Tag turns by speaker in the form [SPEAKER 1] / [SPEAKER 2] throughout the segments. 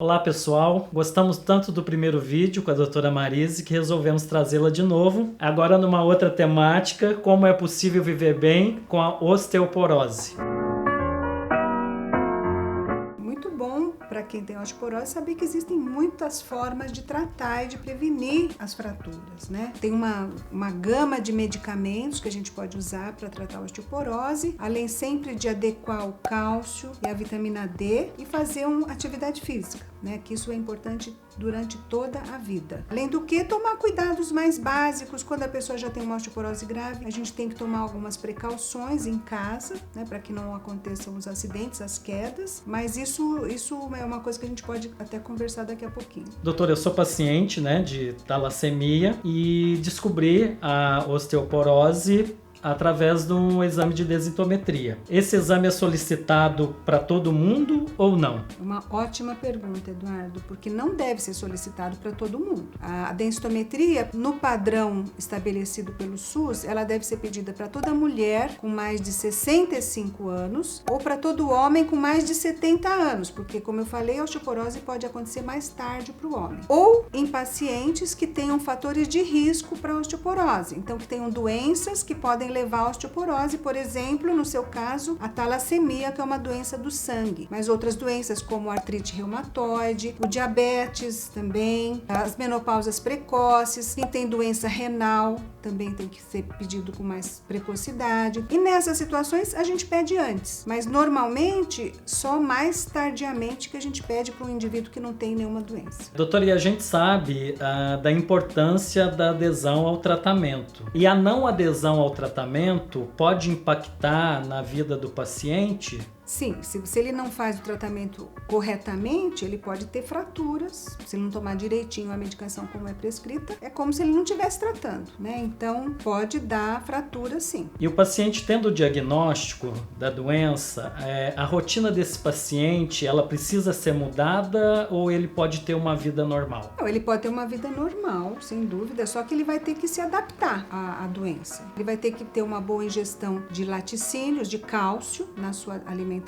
[SPEAKER 1] Olá pessoal, gostamos tanto do primeiro vídeo com a doutora Marise que resolvemos trazê-la de novo, agora numa outra temática, como é possível viver bem com a osteoporose.
[SPEAKER 2] Muito bom para quem tem osteoporose saber que existem muitas formas de tratar e de prevenir as fraturas, né? Tem uma gama de medicamentos que a gente pode usar para tratar a osteoporose, além sempre de adequar o cálcio e a vitamina D e fazer uma atividade física, né? Que isso é importante durante toda a vida. Além do que, tomar cuidados mais básicos. Quando a pessoa já tem uma osteoporose grave, a gente tem que tomar algumas precauções em casa, né? Para que não aconteçam os acidentes, as quedas, mas isso é uma coisa que a gente pode até conversar daqui a pouquinho.
[SPEAKER 1] Doutor, eu sou paciente, de talassemia e descobri a osteoporose através de um exame de densitometria. Esse exame é solicitado para todo mundo ou não?
[SPEAKER 2] Uma ótima pergunta, Eduardo, porque não deve ser solicitado para todo mundo. A densitometria, no padrão estabelecido pelo SUS, ela deve ser pedida para toda mulher com mais de 65 anos ou para todo homem com mais de 70 anos, porque, como eu falei, a osteoporose pode acontecer mais tarde para o homem. Ou em pacientes que tenham fatores de risco para a osteoporose, então que tenham doenças que podem levar à osteoporose, por exemplo, no seu caso, a talassemia, que é uma doença do sangue, mas outras doenças como a artrite reumatoide, o diabetes também, as menopausas precoces, quem tem doença renal também tem que ser pedido com mais precocidade. E nessas situações a gente pede antes, mas normalmente só mais tardiamente que a gente pede para um indivíduo que não tem nenhuma doença.
[SPEAKER 1] Doutor, e a gente sabe da importância da adesão ao tratamento. E a não adesão ao tratamento pode impactar na vida do paciente?
[SPEAKER 2] Sim, se ele não faz o tratamento corretamente, ele pode ter fraturas. Se ele não tomar direitinho a medicação como é prescrita, é como se ele não estivesse tratando, né? Então, pode dar fratura, sim.
[SPEAKER 1] E o paciente tendo o diagnóstico da doença, a rotina desse paciente, ela precisa ser mudada ou ele pode ter uma vida normal?
[SPEAKER 2] Não, ele pode ter uma vida normal, sem dúvida, só que ele vai ter que se adaptar à doença. Ele vai ter que ter uma boa ingestão de laticínios, de cálcio na sua alimentação,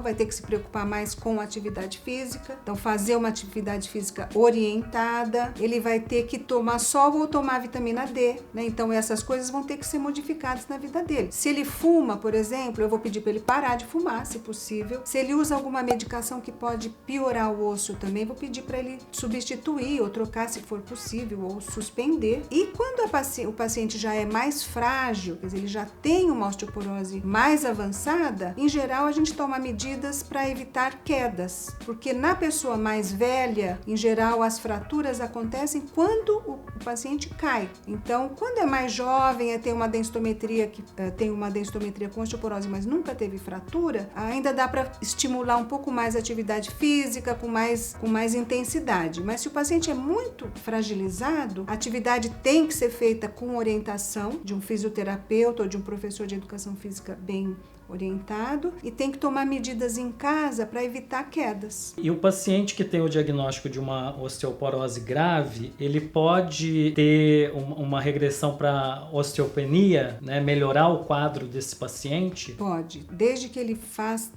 [SPEAKER 2] vai ter que se preocupar mais com a atividade física, então fazer uma atividade física orientada, ele vai ter que tomar sol ou tomar vitamina D, né? Então essas coisas vão ter que ser modificadas na vida dele. Se ele fuma, por exemplo, eu vou pedir para ele parar de fumar, se possível. Se ele usa alguma medicação que pode piorar o osso também, vou pedir para ele substituir ou trocar se for possível, ou suspender. E quando o paciente já é mais frágil, quer dizer, ele já tem uma osteoporose mais avançada, em geral a gente toma medidas para evitar quedas, porque na pessoa mais velha, em geral, as fraturas acontecem quando o paciente cai. Então, quando é mais jovem, tem uma densitometria com osteoporose, mas nunca teve fratura, ainda dá para estimular um pouco mais a atividade física com mais intensidade. Mas se o paciente é muito fragilizado, a atividade tem que ser feita com orientação de um fisioterapeuta ou de um professor de educação física bem orientado, e tem que tomar medidas em casa para evitar quedas.
[SPEAKER 1] E o paciente que tem o diagnóstico de uma osteoporose grave, ele pode ter uma regressão para osteopenia, né? Melhorar o quadro desse paciente?
[SPEAKER 2] Pode, desde que ele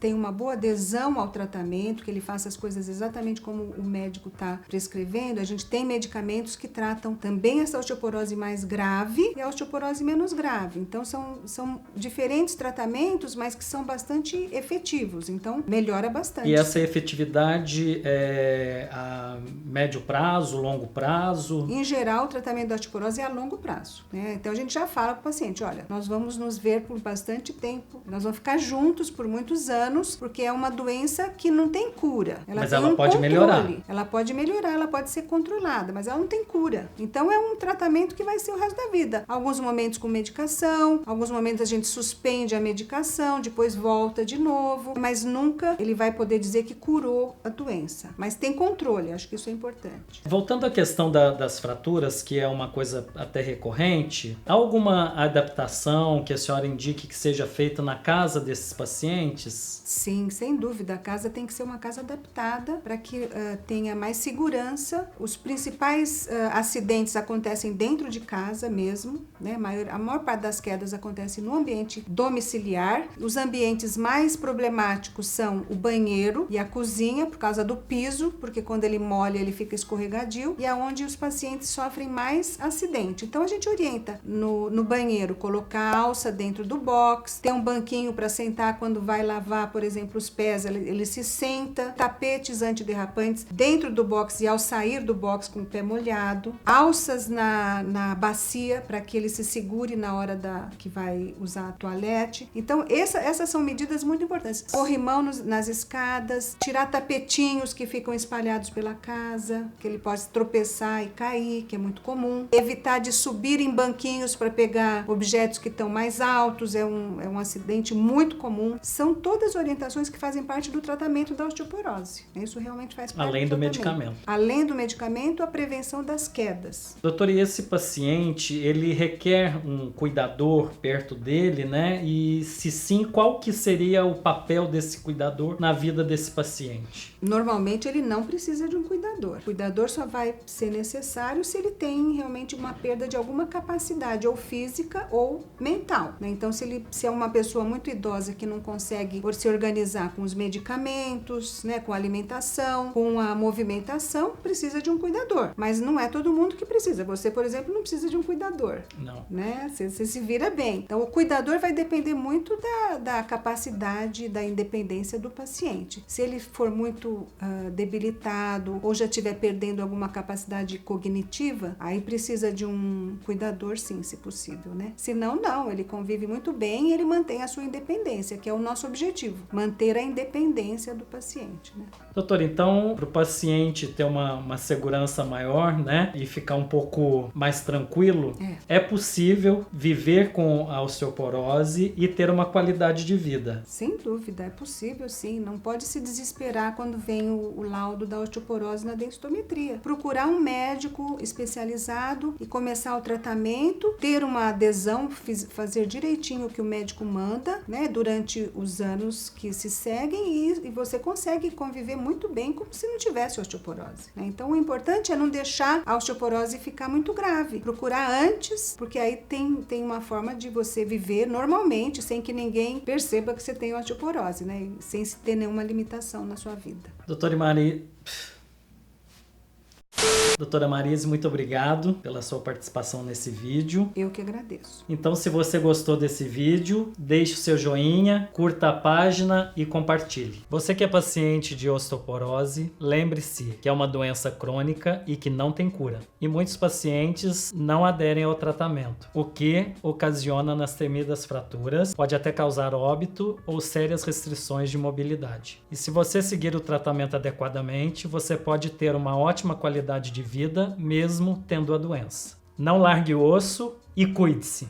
[SPEAKER 2] tenha uma boa adesão ao tratamento, que ele faça as coisas exatamente como o médico está prescrevendo. A gente tem medicamentos que tratam também essa osteoporose mais grave e a osteoporose menos grave. Então são diferentes tratamentos, mas que são bastante efetivos, então melhora bastante.
[SPEAKER 1] E essa efetividade é a médio prazo, longo prazo?
[SPEAKER 2] Em geral, o tratamento da osteoporose é a longo prazo, né? Então a gente já fala para o paciente, olha, nós vamos nos ver por bastante tempo, nós vamos ficar juntos por muitos anos, porque é uma doença que não tem cura.
[SPEAKER 1] Mas ela pode melhorar.
[SPEAKER 2] Ela pode melhorar, ela pode ser controlada, mas ela não tem cura. Então é um tratamento que vai ser o resto da vida. Alguns momentos com medicação, alguns momentos a gente suspende a medicação, depois volta de novo, mas nunca ele vai poder dizer que curou a doença. Mas tem controle, acho que isso é importante.
[SPEAKER 1] Voltando à questão das fraturas, que é uma coisa até recorrente, há alguma adaptação que a senhora indique que seja feita na casa desses pacientes?
[SPEAKER 2] Sim, sem dúvida. A casa tem que ser uma casa adaptada para que tenha mais segurança. Os principais acidentes acontecem dentro de casa mesmo, né? A maior parte das quedas acontece no ambiente domiciliar Os ambientes mais problemáticos são o banheiro e a cozinha, por causa do piso, porque quando ele molha ele fica escorregadio, e é onde os pacientes sofrem mais acidente. Então a gente orienta no banheiro colocar a alça dentro do box, ter um banquinho para sentar quando vai lavar, por exemplo, os pés, ele se senta, tapetes antiderrapantes dentro do box e ao sair do box com o pé molhado, alças na bacia para que ele se segure na hora que vai usar a toalete. Então essas são medidas muito importantes. Corrimão nas escadas, tirar tapetinhos que ficam espalhados pela casa, que ele pode tropeçar e cair, que é muito comum. Evitar de subir em banquinhos para pegar objetos que estão mais altos, é um acidente muito comum. São todas orientações que fazem parte do tratamento da osteoporose. Isso realmente faz parte
[SPEAKER 1] além do medicamento.
[SPEAKER 2] Além do medicamento, a prevenção das quedas.
[SPEAKER 1] Doutor, e esse paciente, ele requer um cuidador perto dele, né? E se sim, qual que seria o papel desse cuidador na vida desse paciente?
[SPEAKER 2] Normalmente ele não precisa de um cuidador. O cuidador só vai ser necessário se ele tem realmente uma perda de alguma capacidade, ou física ou mental, né? Então, se é uma pessoa muito idosa que não consegue por se organizar com os medicamentos, né, com a alimentação, com a movimentação, precisa de um cuidador. Mas não é todo mundo que precisa. Você, por exemplo, não precisa de um cuidador.
[SPEAKER 1] Não.
[SPEAKER 2] Né? Você se vira bem. Então, o cuidador vai depender muito da capacidade, da independência do paciente. Se ele for muito debilitado ou já estiver perdendo alguma capacidade cognitiva, aí precisa de um cuidador, sim, se possível, né? Se não, ele convive muito bem e ele mantém a sua independência, que é o nosso objetivo, manter a independência do paciente, né?
[SPEAKER 1] Doutor, então, para o paciente ter uma segurança maior, né, e ficar um pouco mais tranquilo, é possível viver com a osteoporose e ter uma qualidade de vida?
[SPEAKER 2] Sem dúvida, é possível, sim. Não pode se desesperar quando vem o laudo da osteoporose na densitometria. Procurar um médico especializado e começar o tratamento, ter uma adesão, fazer direitinho o que o médico manda, né, durante os anos que se seguem, e você consegue conviver muito bem como se não tivesse osteoporose, né? Então o importante é não deixar a osteoporose ficar muito grave. Procurar antes, porque aí tem uma forma de você viver normalmente, sem que ninguém perceba que você tem osteoporose, né? Sem ter nenhuma limitação na sua vida.
[SPEAKER 1] Doutora Marise, muito obrigado pela sua participação nesse vídeo.
[SPEAKER 2] Eu que agradeço.
[SPEAKER 1] Então, se você gostou desse vídeo, deixe o seu joinha, curta a página e compartilhe. Você que é paciente de osteoporose, lembre-se que é uma doença crônica e que não tem cura. E muitos pacientes não aderem ao tratamento, o que ocasiona nas temidas fraturas, pode até causar óbito ou sérias restrições de mobilidade. E se você seguir o tratamento adequadamente, você pode ter uma ótima qualidade de vida, mesmo tendo a doença. Não largue o osso e cuide-se!